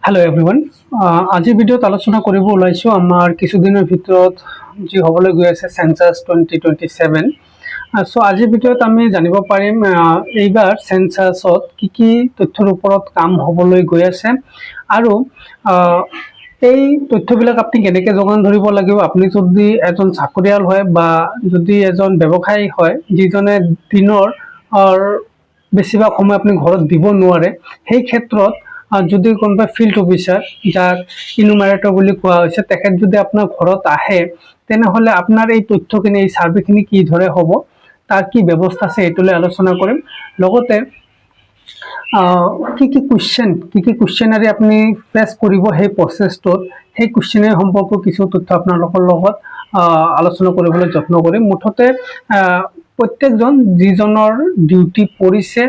Hello everyone आज ভিডিঅ'ত আলোচনা কৰিব ওলাইছো আমাৰ কিছুদিনৰ ভিতৰত যি হ'বলৈ গৈ আছে সেন্সাস 2027 সো আজি ভিডিঅ'ত আমি জানিব পাৰিম এইবাৰ সেন্সাসত কি তথ্যৰ ওপৰত কাম হ'বলৈ গৈ আছে আৰু এই তথ্যবিলাক আপনি কেনেকৈ যোগান ধৰিব লাগিব আপনি যদি এজন চাকৰিয়াল হয় বা যদি এজন ব্যৱসায়ী হয় যিজনে দিনৰ বেছিভাগ সময় আপনি ঘৰত দিব নোৱাৰে সেই ক্ষেত্ৰত যদি কোনোবা ফিল্ড অফিচাৰ যাক ইনুমাৰেটৰ বুলি কোৱা হৈছে তেখেত যদি আপোনাৰ ঘৰত আহে তেনেহলে আপোনাৰ এই তথ্যখিনি এই সাৰ্ভেখিনি কি ধৰে হ'ব তাৰ কি ব্যৱস্থা আছে এটোলৈ আলোচনা কৰিম লগতে কি কোৱেশ্চনাৰি আপুনি ফেস কৰিব সেই প্ৰসেছটোত সেই কোৱেশ্চনাৰি সম্পৰ্ক কিছু তথ্য আপোনালোকৰ লগত আলোচনা কৰিবলৈ যত্ন কৰিম মুঠতে প্ৰত্যেকজন যিজনৰ ডিউটি পৰিছে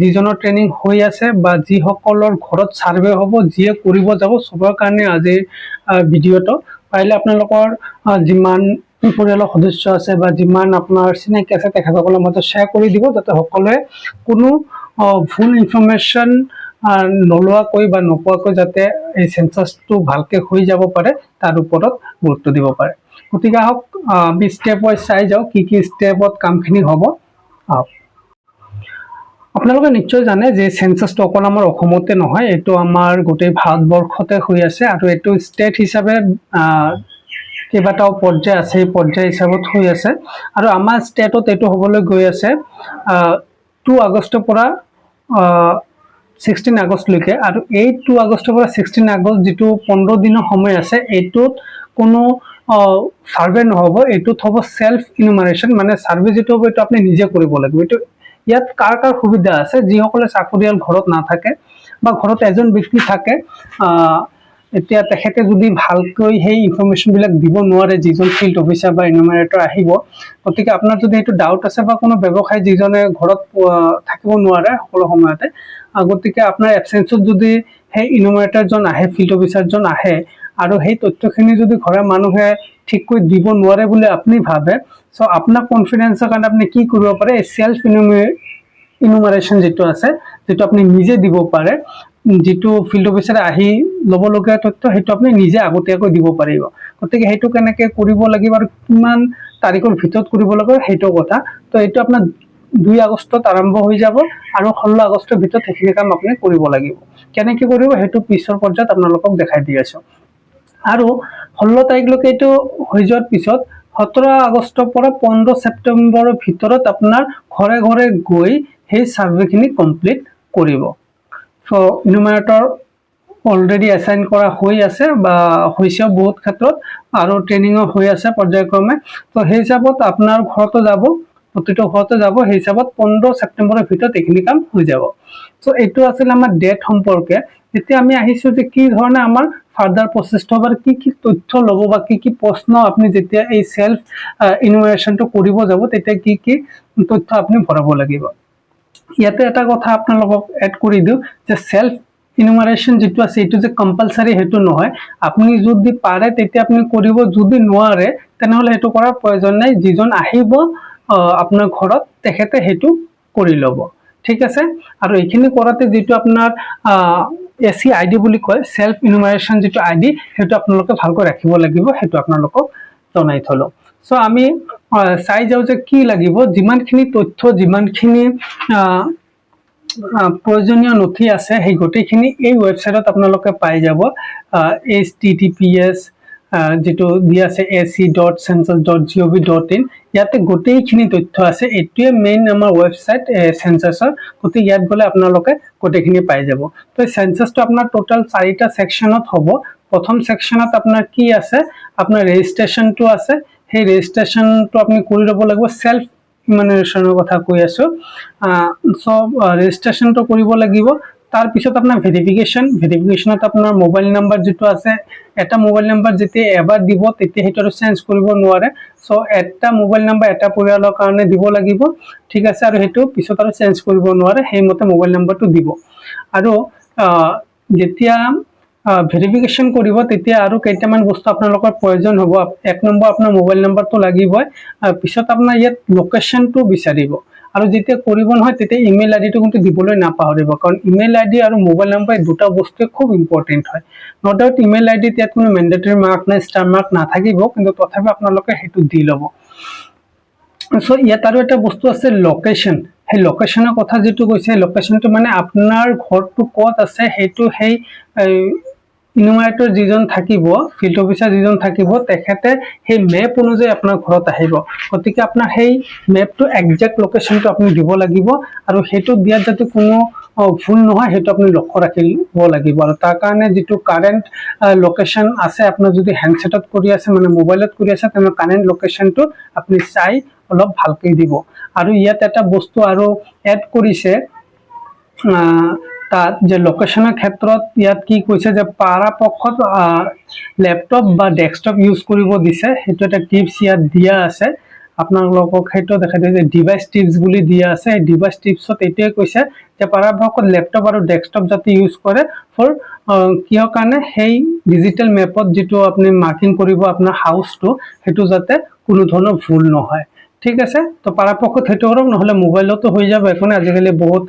যিজনৰ ট্ৰেনিং হৈ আছে বা যিসকলৰ ঘৰত সাৰ্ভে হ'ব যিয়ে কৰিব যাব সবৰ কাৰণে আজি ভিডিঅ'টো পাৰিলে আপোনালোকৰ যিমান পৰিয়ালৰ সদস্য আছে বা যিমান আপোনাৰ চিনাকি আছে তেখেতসকলৰ মাজত শ্বেয়াৰ কৰি দিব যাতে সকলোৱে কোনো ভুল ইনফৰমেশ্যন নলোৱাকৈ বা নোপোৱাকৈ যাতে এই সেন্সাসটো ভালকৈ হৈ যাব পাৰে তাৰ ওপৰত গুৰুত্ব দিব পাৰে গতিকে আহক আমি ষ্টেপ ৱাইজ চাই যাওঁ কি ষ্টেপত কামখিনি হ'ব আপোনালোকে নিশ্চয় জানে যে সেন্সাসটো অকল আমাৰ অসমতে নহয় এটো আমাৰ গোটেই ভাৰতবৰ্ষতে হৈ আছে আৰু এটো ষ্টেট হিচাপে কেইবাটাও পৰ্যায় আছে এই পৰ্যায় হিচাপত হৈ আছে আৰু আমাৰ ষ্টেটত এটো হ'বলৈ গৈ আছে 2 আগষ্টৰ পৰা 16 আগষ্টলৈকে আৰু এই 2 আগষ্টৰ পৰা 16 আগষ্ট যেটো 15 দিনৰ সময় আছে এটোত কোনো সাৰ্ভে নহব এটোত হ'ব সেলফ ইনুমাৰেশন মানে সাৰ্ভে যেটো হ'ব এটো আপনি নিজে কৰিব লাগিব এটো ইয়াত কাৰ সুবিধা আছে যিসকলে চাকৰিয়াল ঘৰত নাথাকে বা ঘৰত এজন ব্যক্তি থাকে এতিয়া তেখেতে যদি ভালকৈ সেই ইনফৰমেশন বিলাক দিব নোৱাৰে যিজন ফিল্ড অফিচাৰ বা ইনুমাৰেটৰ আহিব গতিকে আপোনাৰ যদি এটো ডাউট আছে বা কোনো ব্যৱসায় যিজনে ঘৰত থাকিব নোৱাৰে সকলো সময়তে গতিকে আপোনাৰ এবসেন্সত যদি সেই ইনুমাৰেটৰজন আহে ফিল্ড অফিচাৰজন আহে আৰু সেই তথ্যখিনি যদি ঘৰৰ মানুহে ঠিককৈ দিব নোৱাৰে বুলি আপুনি ভাবে সো আপোনাৰ কনফিডেন্সৰ কাৰণে আপুনি কি কৰিব পাৰে সেলফ ইনুমাৰেশন যেটো আছে যেটো আপুনি নিজে দিব পাৰে যেটো ফিল্ড অফিচাৰে আহি লবলগীয়া তথ্য হেতু আপুনি নিজে আগতীয়াকৈ দিব পাৰিব গতিকে হেতু কেনেকৈ কৰিব লাগিব আৰু কিমান তাৰিখৰ ভিতৰত কৰিব লাগিব হেতু কথা তো এটো আপোনাৰ 2 আগষ্টত আৰম্ভ হৈ যাব আৰু 16 আগষ্টৰ ভিতৰত হেখিনি কাম আপুনি কৰিব লাগিব কেনেকৈ কৰিব হেতু পিছৰ পৰ্যায়ত আপোনালোকক দেখাই দি আছো আৰু 16 তাৰিখলৈকে এটো হৈ যোৱাৰ পিছত 17 আগষ্টৰ পৰা 15 সেপ্টেম্বৰৰ ভিতৰত আপোনাৰ ঘৰে ঘৰে গৈ সেই সাৰ্ভেখিনি কমপ্লিট কৰিব সো ইনুমাৰেটৰ অলৰেডি অ্যাসাইন কৰা হৈ আছে বা হৈছে বহুত ক্ষেত্ৰত আৰু ট্ৰেনিং হৈ আছে পৰ্যায়ক্ৰমে তো সেই হিচাপত আপোনাৰ ঘৰতে যাব প্ৰতিটো ঘৰতে যাব সেই হিচাপত 15 সেপ্টেম্বৰৰ ভিতৰত এইখিনি কাম হৈ যাব সো এটো আছিল আমাৰ ডেট সম্পৰ্কে এতিয়া আমি আহিছো যে কি ধৰণে আমাৰ ফাৰ্দাৰ প্ৰসেস হ'ব কি তথ্য লব বা কি প্ৰশ্ন আপনি যেতিয়া এই সেলফ ইনুমাৰেশনটো কৰিব যাব তেতিয়া কি তথ্য আপনি ভৰাব লাগিব ইয়াতে এটা কথা আপোনালোকক এড কৰি দিও যে সেলফ ইনুমাৰেশন যেটো আছে এটো যে কম্পালসৰি হেতু নহয় আপনি যদি পাৰে তেতিয়া আপনি কৰিব যদি নোৱাৰে তেনেহলে হেতু কৰাৰ প্ৰয়োজন নাই যিজন আহিব আপোনাৰ ঘৰত তেখেতে হেতু কৰি লব ঠিক আছে আৰু এইখিনি কৰাতে যেটো আপোনাৰ এসি আইডি বুলি কয় সেলফ ইনুমাৰেশন যেটো আইডি হেতু আপোনালোকে ভালকৈ ৰাখিব লাগিব হেতু আপোনালোকক জনাই থলো সো আমি চাই যাও যে কি লাগিব যিমানখিনি তথ্য যিমানখিনি প্ৰয়োজনীয় নথি আছে সেই গোটেইখিনি এই ওয়েবসাইটত আপোনালোকে পাই যাব https যেটো দিয়া আছে ac.census.gov.in ইয়াতে গোটেইখিনি তথ্য আছে এটোৱে মেইন আমাৰ ওয়েবসাইট সেন্সাসৰ গতি ইয়াত গলে আপোনালোকে গোটেইখিনি পাই যাব তো সেন্সাসটো আপোনাৰ টোটাল 4টা সেকশনত হ'ব প্ৰথম সেকশনত আপোনাৰ কি আছে আপোনাৰ ৰেজিষ্ট্ৰেচনটো আছে সেই ৰেজিষ্ট্ৰেচনটো আপুনি কৰি ল'ব লাগিব সেলফ ইনুমাৰেশনৰ কথা কৈ আছো সব ৰেজিষ্ট্ৰেচনটো কৰিব লাগিব তাৰ পিছত আপোনাৰ ভেৰিফিকেশনত আপোনাৰ মোবাইল নাম্বাৰ যেটো আছে এটা মোবাইল নাম্বাৰ যেতিয়া এবাৰ দিব তেতিয়া হেতু চেঞ্জ কৰিব নোৱাৰে সো এটা মোবাইল নাম্বাৰ এটা পৰিয়ালৰ কাৰণে দিব লাগিব ঠিক আছে আৰু হেতু পিছত আৰু চেঞ্জ কৰিব নোৱাৰে হেইমতে মোবাইল নাম্বাৰটো দিব আৰু যেতিয়া ভেৰিফিকেশন কৰিব তেতিয়া আৰু কেইটামান বস্তু আপোনালোকৰ প্ৰয়োজন হ'ব এক নম্বৰ আপোনাৰ মোবাইল নাম্বাৰটো লাগিবই পিছত আপোনাৰ ইয়াত লোকেশনটো বিচাৰিব আৰু যেতিয়া কৰিব নহয় তেতিয়া ইমেইল আইডিটো কিন্তু দিবলৈ নাপাহৰিব, কাৰণ ইমেইল আইডি আৰু মোবাইল নাম্বাৰ দুটা বস্তুৱে খুব ইম্পৰ্টেণ্ট হয়। ন ডাউট ইমেইল আইডিত ইয়াত কোনো মেণ্ডেটৰী মাৰ্ক নাই, ষ্টাৰ মাৰ্ক নাথাকিব, কিন্তু তথাপি আপোনালোকে সেইটো দি ল'ব। সো ইয়াত আৰু এটা বস্তু আছে লোকেশ্যন। সেই লোকেশ্যনৰ কথা যেটো কৈছে, লোকেশ্যনটো মানে আপোনাৰ ঘৰটো ক'ত আছে সেইটো সেই ইনুমাৰেটৰ যিজন থাকিব, ফিল্ড অফিচাৰ যিজন থাকিব, তেখেতে সেই মেপ অনুযায়ী আপোনাৰ ঘৰত আহিব। গতিকে আপোনাৰ সেই মেপটো একজেক্ট লোকেশ্যনটো আপুনি দিব লাগিব, আৰু সেইটো দিয়াত যাতে কোনো ভুল নহয় সেইটো আপুনি লক্ষ্য ৰাখিব লাগিব। আৰু তাৰ কাৰণে যিটো কাৰেণ্ট লোকেশ্যন আছে, আপোনাৰ যদি হেণ্ডছেটত কৰি আছে মানে মোবাইলত কৰি আছে, তেনে কাৰেণ্ট লোকেশ্যনটো আপুনি চাই অলপ ভালকৈ দিব। আৰু ইয়াত এটা বস্তু আৰু এড কৰিছে তাত, যে লোকেশ্যনৰ ক্ষেত্ৰত ইয়াত কি কৈছে যে পৰাপক্ষত লেপটপ বা ডেস্কটপ ইউজ কৰিব দিছে, সেইটো এটা টিপছ ইয়াত দিয়া আছে। আপোনালোকক সেইটো দেখাই দিয়ে যে ডিভাইচ টিপছ বুলি দিয়া আছে। এই ডিভাইচ টিপছত এইটোৱে কৈছে যে পৰাপক্ষত লেপটপ আৰু ডেস্কটপ যাতে ইউজ কৰে ফৰ কিহৰ কাৰণে, সেই ডিজিটেল মেপত যিটো আপুনি মাৰ্কিং কৰিব আপোনাৰ হাউচটো, সেইটো যাতে কোনো ধৰণৰ ভুল নহয়। ঠিক আছে, তো পৰাপক্ষত সেইটো কৰক, নহ'লে মোবাইলতো হৈ যাব, একো নাই, আজিকালি বহুত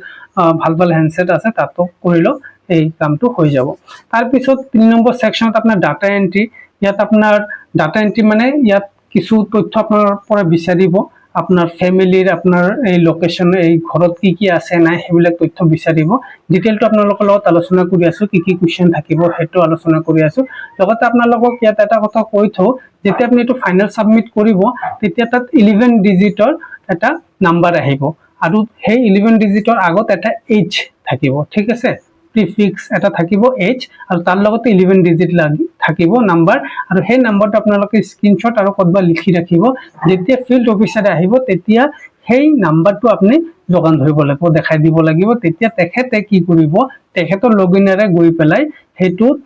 ভাল ভাল হেণ্ডছেট আছে, তাতো কৰিলেও এই কামটো হৈ যাব। তাৰপিছত 3 নম্বৰ ছেকশ্যনত আপোনাৰ ডাটা এন্ট্ৰি। ইয়াত আপোনাৰ ডাটা এন্ট্ৰি মানে ইয়াত কিছু তথ্য আপোনাৰ পৰা বিচাৰিব, আপোনাৰ ফেমিলিৰ, আপোনাৰ এই লোকেশ্যন, এই ঘৰত কি কি আছে নাই সেইবিলাক তথ্য বিচাৰিব। ডিটেইলটো আপোনালোকৰ লগত আলোচনা কৰি আছো, কি কি কুৱেশ্যন থাকিব সেইটো আলোচনা কৰি আছো। লগতে আপোনালোকক ইয়াত এটা কথা কৈ থওঁ, যেতিয়া আপুনি এইটো ফাইনেল সাবমিট কৰিব, তেতিয়া তাত 11 ডিজিটৰ এটা নাম্বাৰ আহিব, আৰু সেই 11 ডিজিটৰ আগত এটা এইচ থাকিব। ঠিক আছে, প্ৰিফিক্স এটা থাকিব এইচ, আৰু তাৰ লগতে 11 ডিজিট থাকিব নাম্বাৰ, আৰু সেই নাম্বাৰটো আপোনালোকে স্ক্ৰীনশ্বট আৰু ক'ৰবাত লিখি ৰাখিব। যেতিয়া ফিল্ড অফিচাৰে আহিব তেতিয়া সেই নাম্বাৰটো আপুনি যোগান ধৰিব লাগিব, দেখাই দিব লাগিব। তেতিয়া তেখেতে কি কৰিব, তেখেতৰ লগইনেৰে গৈ পেলাই সেইটোত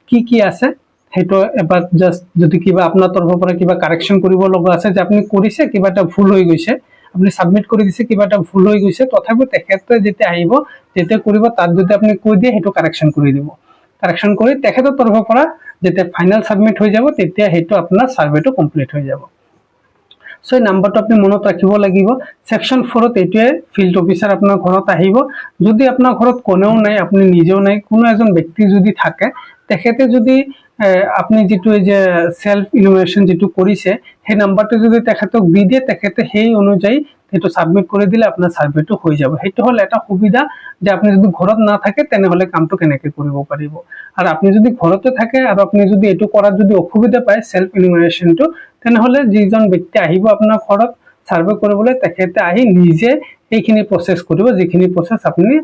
কি কি আছে সেইটো এবাৰ জাষ্ট, যদি কিবা আপোনাৰ তৰফৰ পৰা কিবা কাৰেকশ্যন কৰিব লগা আছে, যে আপুনি কৰিছে কিবা এটা ভুল হৈ গৈছে, আপুনি সাবমিট কৰি দিছে কিবা এটা ভুল হৈ গৈছে, তথাপিও তেখেতে যেতিয়া আহিব তেতিয়া কৰিব, তাত যদি আপুনি কৈ দিয়ে সেইটো কাৰেকশ্যন কৰি দিব। কাৰেকশ্যন কৰি তেখেতৰ তৰফৰ পৰা যেতিয়া ফাইনেল সাবমিট হৈ যাব, তেতিয়া সেইটো আপোনাৰ সাৰ্ভেটো কমপ্লিট হৈ যাব। সো এই নাম্বাৰটো আপুনি মনত ৰাখিব লাগিব। ছেকশ্যন 4ত এইটোৱে, ফিল্ড অফিচাৰ আপোনাৰ ঘৰত আহিব। যদি আপোনাৰ ঘৰত কোনেও নাই, আপুনি নিজেও নাই, কোনো এজন ব্যক্তি যদি থাকে, তেখেতে যদি আপুনি যিটো এই যে সেলফ ইনোভেশন যেটো কৰিছে, সেই নাম্বাৰটো যদি তেখেতক দি দিয়ে, তেখেতে সেই অনুযায়ী সেইটো সাবমিট কৰি দিলে আপোনাৰ সাৰ্ভেটো হৈ যাব। সেইটো হল এটা সুবিধা, যে আপুনি যদি ঘৰত না থাকে তেনেহলে কামটো কেনেকৈ কৰিব পাৰিব। আৰু আপুনি যদি ঘৰতে থাকে আৰু আপুনি যদি এইটো কৰাত যদি অসুবিধা পায় সেলফ ইনোভেশনটো, তেনেহলে যিজন ব্যক্তি আহিব আপোনাৰ ঘৰত সাৰ্ভে কৰিবলৈ, তেখেতে আহি নিজে এইখিনি প্ৰসেস কৰিব, যিখিনি প্ৰসেস আপুনি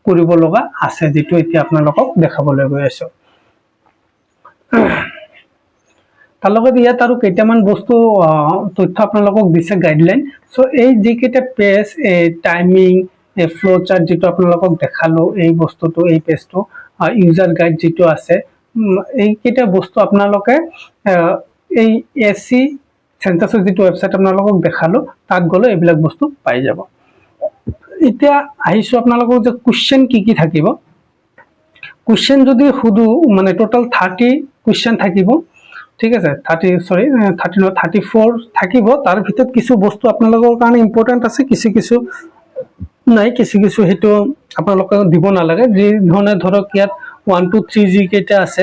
কৰিব লগা আছে, যেটো এতিয়া আপোনালোকক দেখাবলৈ গৈ আছো। তাৰ লগত ইয়াত আৰু কেইটামান বস্তু তথ্য আপোনালোকক দিছে, গাইডলাইন। সো এই যিকেইটা পেজ, টাইমিং, ফ্লো চাৰ্ট যেটো আপোনালোকক দেখালো, এই বস্তুটো, এই পেজটো, ইউজাৰ গাইড যেটো আছে, এইকেইটা বস্তু আপোনালোকে এই এসি চেণ্টাছৰ যেটো ৱেবছাইট আপোনালোকক দেখালো, তাত গ'লে এইবিলাক বস্তু পাই যাব। এতিয়া আহিছো আপোনালোকক যে কুৱেশ্যন কি কি থাকিব। কুৱেশ্যন যদি সুধো, মানে টোটাল 30 কুৱেশ্যন থাকিব। ঠিক আছে, 34 থাকিব। তাৰ ভিতৰত কিছু বস্তু আপোনালোকৰ কাৰণে ইম্পৰ্টেণ্ট আছে, কিছু নাই, কিছু সেইটো আপোনালোকে দিব নালাগে। যি ধৰণে ধৰক ইয়াত 1 2 3 যি কেইটা আছে,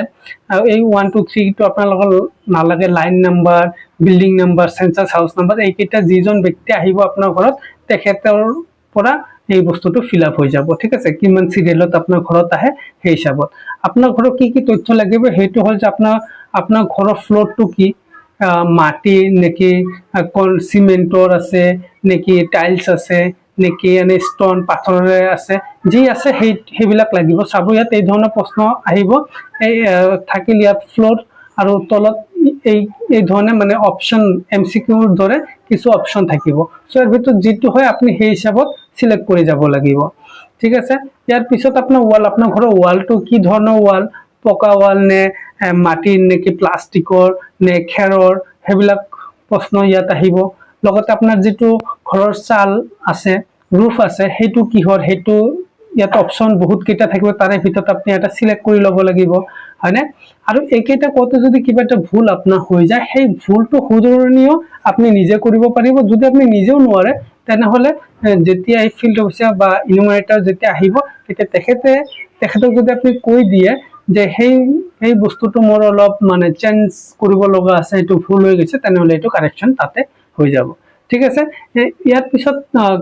আৰু এই 1 2 3 টো আপোনালোকৰ নালাগে। Line number, building number, census house number, এইকেইটা যিজন ব্যক্তি আহিব আপোনাৰ ঘৰত, তেখেতৰ পৰা এই বস্তুটো ফিল আপ হৈ যাব। ঠিক আছে, কিমান সিৰিয়েলত আপোনাৰ ঘৰত আহে সেই হিচাপত। আপোনাৰ ঘৰত কি কি তথ্য লাগিব, সেইটো হ'ল যে আপোনাৰ ঘৰৰ ফ্লোৰটো কি, মাটিৰ নেকি, চিমেণ্টৰ আছে নেকি, টাইলছ আছে নেকি, এনে ষ্টন পাথৰৰে আছে, যি আছে সেইবিলাক লাগিব। চাব ইয়াত এই ধৰণৰ প্ৰশ্ন আহিব, এই থাকিল ইয়াত ফ্লোৰ, আৰু তলত এই ধৰণে মানে অপশন, MCQৰ দৰে কিছু অপশন থাকিব। সো এৰ ভিতৰত যেটো হয় আপুনি সেই হিচাপত সিলেক্ট কৰি যাব লাগিব। ঠিক আছে, ইয়াৰ পিছত আপোনাৰ ওয়াল, আপোনাৰ ঘৰৰ ওয়ালটো কি ধৰণৰ ওয়াল, পকা ওয়াল নে মাটিৰ নেকি, প্লাষ্টিকৰ নে খেৰৰ, সেইবিলাক প্ৰশ্ন ইয়াত আহিব। লগতে আপোনাৰ যেটো ঘৰৰ চাল আছে, ৰুফ আছে, সেইটো কিহৰ, সেইটো ইয়াত অপশন বহুত কেইটা থাকিব, তাৰে ভিতৰত আপুনি এটা সিলেক্ট কৰি ল'ব লাগিব, হয়নে? আৰু এইকেইটা কওঁতে যদি কিবা এটা ভুল আপোনাৰ হৈ যায়, সেই ভুলটো শুধৰণিও আপুনি নিজে কৰিব পাৰিব। যদি আপুনি নিজেও নোৱাৰে তেনেহ'লে যেতিয়া এই ফিল্ড অফিচাৰ বা ইনুমাৰেটৰ যেতিয়া আহিব, তেতিয়া তেখেতক যদি আপুনি কৈ দিয়ে যে সেই বস্তুটো মোৰ অলপ মানে চেঞ্জ কৰিব লগা আছে, এইটো ভুল হৈ গৈছে, তেনেহ'লে এইটো কাৰেকশ্যন তাতে হৈ যাব। ঠিক আছে, ইয়াৰ পিছত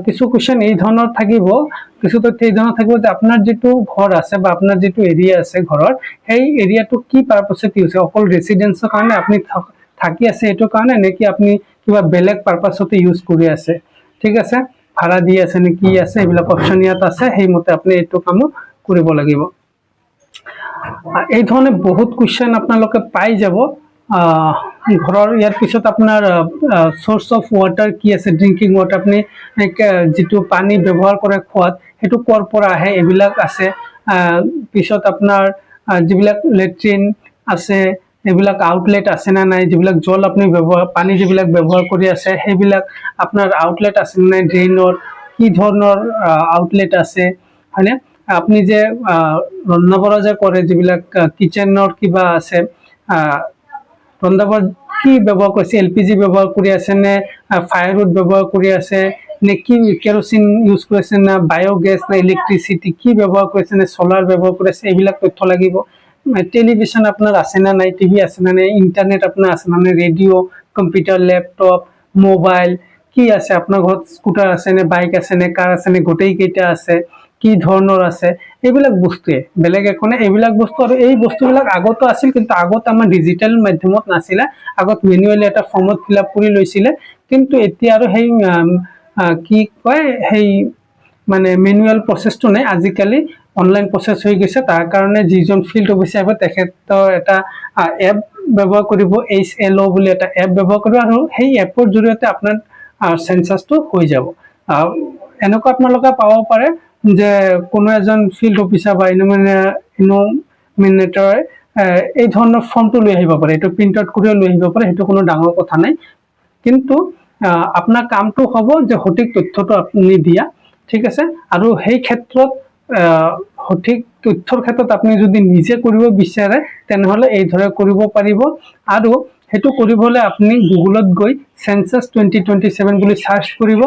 কিছু কুৱেশ্যন এই ধৰণৰ থাকিব, কিছু তথ্য এই ধৰণৰ থাকিব যে আপোনাৰ যিটো ঘৰ আছে বা আপোনাৰ যিটো এৰিয়া আছে ঘৰৰ, সেই এৰিয়াটো কি পাৰপাছত ইউজ হয়, অকল ৰেচিডেন্সৰ কাৰণে আপুনি থাকি আছে এইটো কাৰণে, নেকি আপুনি কিবা বেলেগ পাৰপাছতে ইউজ কৰি আছে, ঠিক আছে, ভাড়া দি আছে নে কি আছে, এইবিলাক অপশ্যন ইয়াত আছে, সেইমতে আপুনি এইটো কামো কৰিব লাগিব। এই ধৰণে বহুত কুৱেশ্যন আপোনালোকে পাই যাব ঘৰৰ। ইয়াৰ পিছত আপোনাৰ সোৰ্স অফ ওয়াটাৰ কি আছে, ড্ৰিংকিং ওয়াটাৰ, আপুনি যিটো পানী ব্যৱহাৰ কৰে খোৱাত, সেইটো ক'ৰ পৰা আহে, এইবিলাক আছে। পিছত আপোনাৰ যিবিলাক লেট্ৰিন আছে, এইবিলাক আউটলেট আছে না নাই, যিবিলাক জল আপুনি পানী যিবিলাক ব্যৱহাৰ কৰি আছে, সেইবিলাক আপোনাৰ আউটলেট আছে নে নাই, ড্ৰেইনৰ কি ধৰণৰ আউটলেট আছে, হয়নে? আপুনি যে ৰন্ধা বঢ়া যে কৰে, যিবিলাক কিচেনৰ কিবা আছে, ৰন্ধা বঢ়া কি ব্যৱহাৰ কৰিছে, LPG ব্যৱহাৰ কৰি আছে নে ফায়াৰউড ব্যৱহাৰ কৰি আছে, নে কি কেৰোচিন ইউজ কৰিছে, না বায়োগেছ, না ইলেক্ট্ৰিচিটি কি ব্যৱহাৰ কৰিছে, নে চলাৰ ব্যৱহাৰ কৰি আছে, এইবিলাক তথ্য লাগিব। টেলিভিশ্যন আপোনাৰ আছে না নাই, টিভি আছে না নাই, ইণ্টাৰনেট আপোনাৰ আছে না নাই, ৰেডিঅ', কম্পিউটাৰ, লেপটপ, মোবাইল কি আছে, আপোনাৰ ঘৰত স্কুটাৰ আছে নে, বাইক আছে নে, কাৰ আছে নে, গোটেইকেইটা আছে, কি ধৰণৰ আছে, এইবিলাক বস্তুৱে, বেলেগ একো নাই, এইবিলাক বস্তু। আৰু এই বস্তুবিলাক আগতো আছিল, কিন্তু আগত আমাৰ ডিজিটেল মাধ্যমত নাছিলে, আগত মেনুৱেলি এটা ফৰ্মত ফিল আপ কৰি লৈছিলে, কিন্তু এতিয়া আৰু সেই কি কয়, সেই মানে মেনুৱেল প্ৰচেছটো নাই, আজিকালি অনলাইন প্ৰচেছ হৈ গৈছে। তাৰ কাৰণে যিজন ফিল্ড অফিচাৰ আহিব, তেখেতৰ এটা এপ ব্যৱহাৰ কৰিব, HLO বুলি এটা এপ ব্যৱহাৰ কৰিব, আৰু সেই এপৰ জৰিয়তে আপোনাৰ চেঞ্চাছটো হৈ যাব। এনেকুৱা আপোনালোকে পাব পাৰে যে কোনো এজন ফিল্ড অফিচাৰ বা ইনুমিনেটৰে এই ধৰণৰ ফৰ্মটো লৈ আহিব পাৰে, এইটো প্ৰিণ্ট আউট কৰিও লৈ আহিব পাৰে, সেইটো কোনো ডাঙৰ কথা নাই। কিন্তু আপোনাৰ কামটো হ'ব যে সঠিক তথ্যটো আপুনি দিয়া, ঠিক আছে। আৰু সেই ক্ষেত্ৰত সঠিক তথ্যৰ ক্ষেত্ৰত আপুনি যদি নিজে কৰিব বিচাৰে, তেনেহ'লে এইদৰে কৰিব পাৰিব। আৰু সেইটো কৰিবলৈ আপুনি গুগলত গৈ চেঞ্চাছ 2027 বুলি চাৰ্চ কৰিব,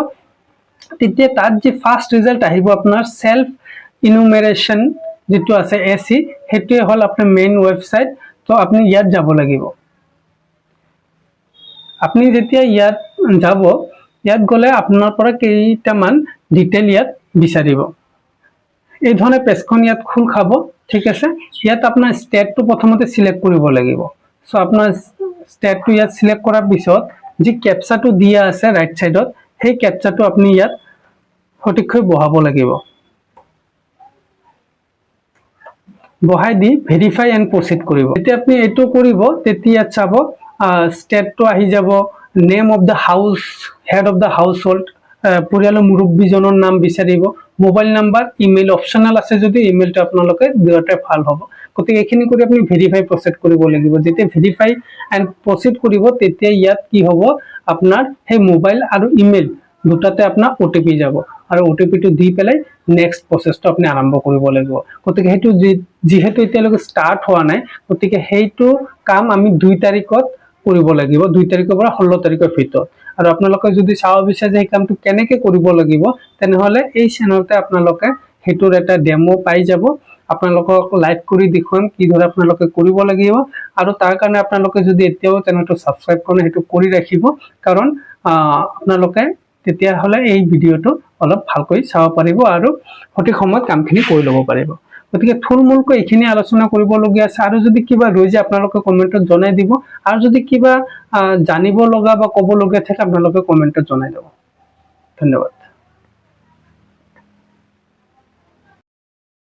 তেতিয়া তাত যে ফাৰ্ষ্ট ৰিজাল্ট আহিব আপোনাৰ সেলফ ইনুমেৰেশ্যন যিটো আছে AC, সেইটোৱে হ'ল আপোনাৰ মেইন ৱেবছাইট। তো আপুনি ইয়াত যাব লাগিব। আপুনি যেতিয়া ইয়াত যাব, ইয়াত গ'লে আপোনাৰ পৰা কেইটামান ডিটেইল ইয়াত বিচাৰিব। এই ধৰণে পেজখন ইয়াত খোল খাব, ঠিক আছে। ইয়াত আপোনাৰ ষ্টেটটো প্ৰথমতে সিলেক্ট কৰিব লাগিব। সো আপোনাৰ ষ্টেটটো ইয়াত সিলেক্ট কৰাৰ পিছত যি কেপচাটো দিয়া আছে ৰাইট সাইডত, সেই কেপচাটো আপুনি ইয়াত সঠিককৈ বহাব লাগিব। বহাই দি ভেৰিফাই এণ্ড প্ৰচিড কৰিব। যেতিয়া আপুনি এইটো কৰিব, তেতিয়া ইয়াত চাব ষ্টেটটো আহি যাব, name of the house, head of the house hold, পৰিয়ালৰ মুৰব্বীজনৰ নাম বিচাৰিব, মোবাইল নাম্বাৰ, ইমেইল অপশ্যনেল আছে যদি ইমেইলটো আপোনালোকে দিওঁতে ভাল হ'ব। গতিকে এইখিনি কৰি আপুনি ভেৰিফাই প্ৰচিড কৰিব লাগিব। যেতিয়া ভেৰিফাই এণ্ড প্ৰচিড কৰিব, তেতিয়া ইয়াত কি হ'ব, আপোনাৰ সেই মোবাইল আৰু ইমেইল দুটাতে আপোনাৰ OTP যাব, আৰু OTPটো দি পেলাই নেক্সট প্ৰচেছটো আপুনি আৰম্ভ কৰিব লাগিব। গতিকে সেইটো যিহেতু এতিয়ালৈকে ষ্টাৰ্ট হোৱা নাই, গতিকে সেইটো কাম আমি 2 তাৰিখত কৰিব লাগিব, 2 তাৰিখৰ পৰা 16 তাৰিখৰ ভিতৰত। আৰু আপোনালোকে যদি চাব বিচাৰে যে এই কামটো কেনেকৈ কৰিব লাগিব, তেনেহ'লে এই চেনেলতে আপোনালোকে সেইটোৰ এটা ডেমো পাই যাব। আপোনালোকক লাইভ কৰি দেখুৱাম কিদৰে আপোনালোকে কৰিব লাগিব। আৰু তাৰ কাৰণে আপোনালোকে যদি এতিয়াও চেনেলটো ছাবস্ক্ৰাইব কৰে, সেইটো কৰি ৰাখিব, কাৰণ আপোনালোকে তেতিয়াহ'লে এই ভিডিঅ'টো অলপ ভালকৈ চাব পাৰিব আৰু সঠিক সময়ত কামখিনি কৰি ল'ব পাৰিব। গতিকে থুলমূলকৈ এইখিনি আলোচনা কৰিবলগীয়া আছে। আৰু যদি কিবা ৰৈ যায় আপোনালোকে কমেণ্টত জনাই দিব, আৰু যদি কিবা জানিব লগা বা ক'ব লগা থাকে আপোনালোকে কমেণ্টত জনাই দিব। ধন্যবাদ।